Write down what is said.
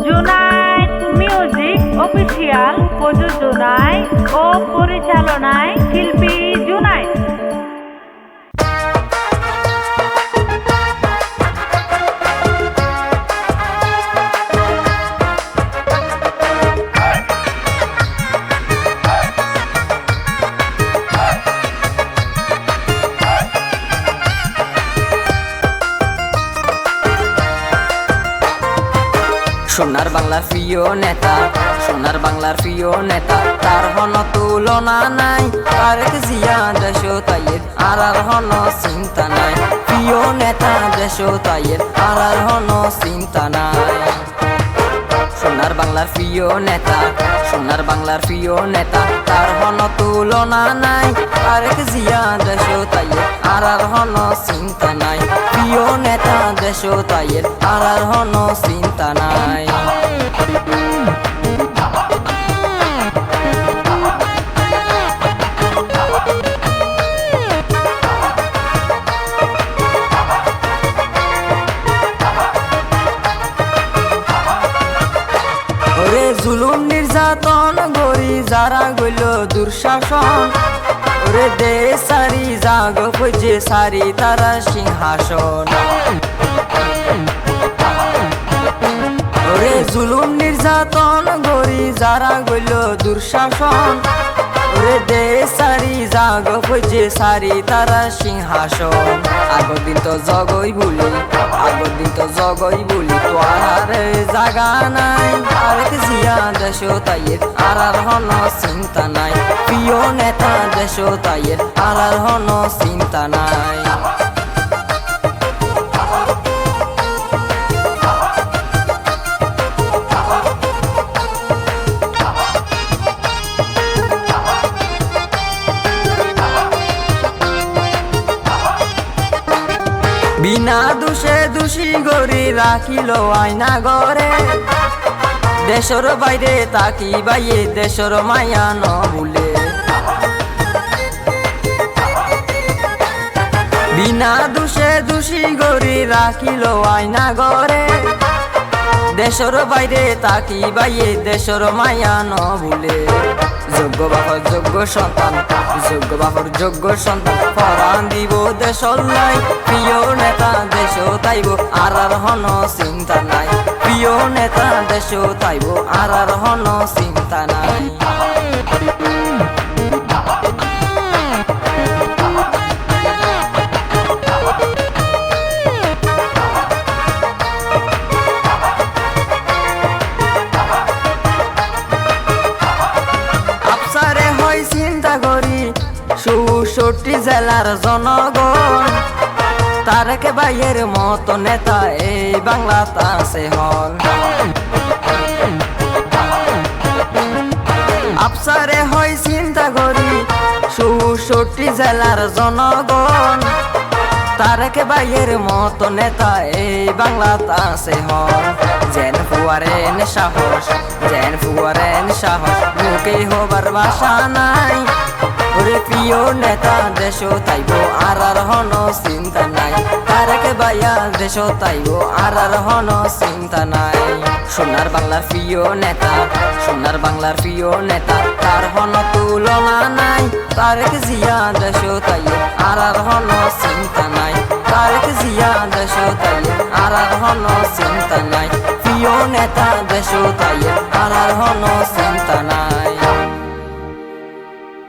Junaid music official প্রযোজনায় ও পরিচালনায় শিল্পী জুনায়েদ। সোনার বাংলার প্রিয় নেতা, সোনার বাংলার প্রিয় নেতা, তার হন তুলনা নাই। তারেক জিয়া দেশ তাইয়ের আর হন চিন্তা নাই। প্রিয় নেতা দেশ তাইয়ের আর হন চিন্তা নাই। সোনার বাংলার প্রিয় নেতা, সোনার বাংলার প্রিয় নেতা, তার হন তুলনা নাই। তারেক জিয়া দেশ তাইয়ের আর হন চিন্তা নাই। প্রিয় নেতা দেশ তাইয়ের আর হন চিন্তা নাই। ওরে জুলুম নির্যাতন গরি যারা গইল দুঃশাসন, ওরে দেশ সারি জাগ খুঁজে সারি তারা সিংহাসন। ওরে জুলুম নির্যাতন গরি যারা গইল দুঃশাসন, ওরে দেশ সারি জাগ খুঁজে সারি তারা সিংহাসন। আগর দিন তো জগই বলি, আগর দিন তো জগই বলি, তো আর জাগা নাই। তারেক জিয়া দেশ তাইয়ের আর হন চিন্তা নাই। প্রিয় নেতা দেশ তাইয়ের আর হন চিন্তা নাই। বিনা দোষে দোষী গরি রাখিল আয়না ঘরে, দেশর বাইরে তাকি বাইয়ে দেশর মায়া ন ভুলে। বিনা দোষে দোষী গরি রাখিল আয়না ঘরে, দেশর বাইরে তাকি বাইয়ে দেশর মায়া ন ভুলে। যোগ্য বাপর যোগ্য সন্তান, যোগ্য বাপর যোগ্য সন্তান, পরাণ দিব দেশর নাই। প্রিয় নেতা দেশ তাইব আর হন চিন্তা নাই। প্রিয় নেতা দেশ তাইব আর হন চিন্তা নাই। আফসারে হয় চিন্তা করি ৬৪ জেলার জনগণ, তারেক ভাইয়ের মতো নেতা এই বাংলাতে আছে হন। আফসারে হয় চিন্তা করি ৬৪ জেলার জনগণ, তারেক ভাইয়ের মতো নেতা এই বাংলাতে আছে হন। যেন ফুয়ারেন সাহস, যেন ফুয়ারেন সাহস, মুখে হবার ভাষা নাই। ওরে প্রিয় নেতা দেশ তাইব আর হন চিন্তা নাই। তারেক ভাইয়া দেশ তাইব আর হন চিন্তা নাই। সোনার বাংলার প্রিয় নেতা, সোনার বাংলার প্রিয় নেতা, তার হন তুলনা নাই। তারেক জিয়া দেশ তাইব আর হন চিন্তা নাই। তারেক জিয়া দেশ তাইব আর হন চিন্তা নাই। প্রিয় নেতা দেশ তাইব আর হন চিন্তা নাই।